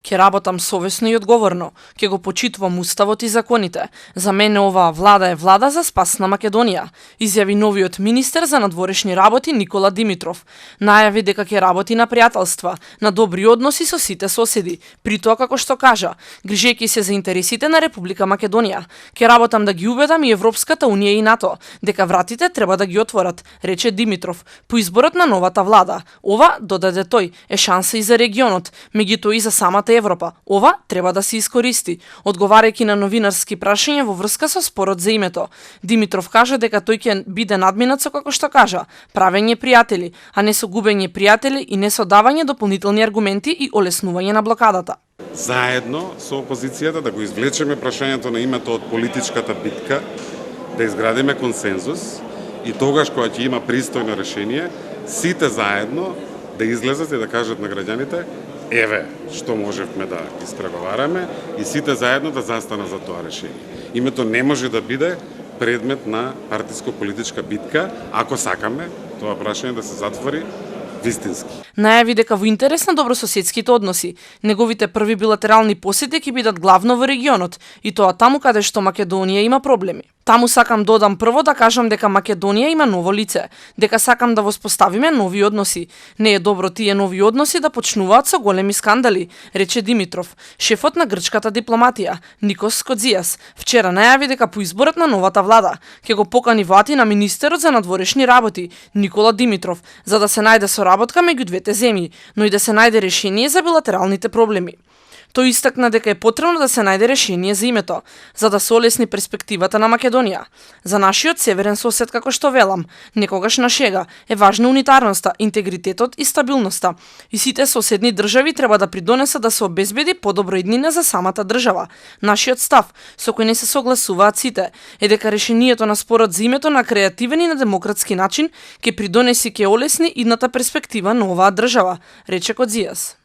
Ќе работам совесно и одговорно, ќе го почитувам уставот и законите. За мене оваа влада е влада за спас на Македонија, изјави новиот министер за надворешни работи Никола Димитров. Најави дека ќе работи на пријателства, на добри односи со сите соседи, при тоа како што кажа, грижејќи се за интересите на Република Македонија. Ќе работам да ги убедам и Европската унија и НАТО дека вратите треба да ги отворат, рече Димитров. По изборот на новата влада, ова, додаде тој, е шанса и за регионот, меѓутоа и за самата Европа. Ова треба да се искористи. Одговарајќи на новинарски прашања во врска со спорот за името, Димитров кажа дека тој ќе биде надминат со, како што кажа, правење пријатели, а не со губење пријатели и не со давање дополнителни аргументи и олеснување на блокадата. Заедно со опозицијата да го извлечеме прашањето на името од политичката битка, да изградиме консензус и тогаш кога ќе има пристојно решение, сите заедно да излезат и да кажат на граѓаните: еве што можевме да испреговараме, и сите заедно да застанат за тоа решение. Името не може да биде предмет на партиско-политичка битка, ако сакаме тоа прашање да се затвори вистински. Најави дека во интерес на добрососедските односи, неговите први билатерални посети ќе бидат главно во регионот, и тоа таму каде што Македонија има проблеми. Таму сакам додам прво да кажам дека Македонија има ново лице, дека сакам да воспоставиме нови односи. Не е добро тие нови односи да почнуваат со големи скандали, рече Димитров. Шефот на грчката дипломатија, Никос Кодзијас, вчера најави дека по изборот на новата влада ќе го покани во Атина министерот за надворешни работи, Никола Димитров, за да се најде соработка меѓу двете земји, но и да се најде решение за билатералните проблеми. Тој истакна дека е потребно да се најде решение за името, за да се олесни перспективата на Македонија. За нашиот северен сосед, како што велам, некогаш на шега, е важна унитарноста, интегритетот и стабилноста. И сите соседни држави треба да придонесат да се обезбеди подобро иднина за самата држава. Нашиот став, со кој не се согласуваат сите, е дека решението на спорот за името на креативен и на демократски начин ќе придонеси, ќе олесни идната перспектива на оваа држава, рече Кодзијас.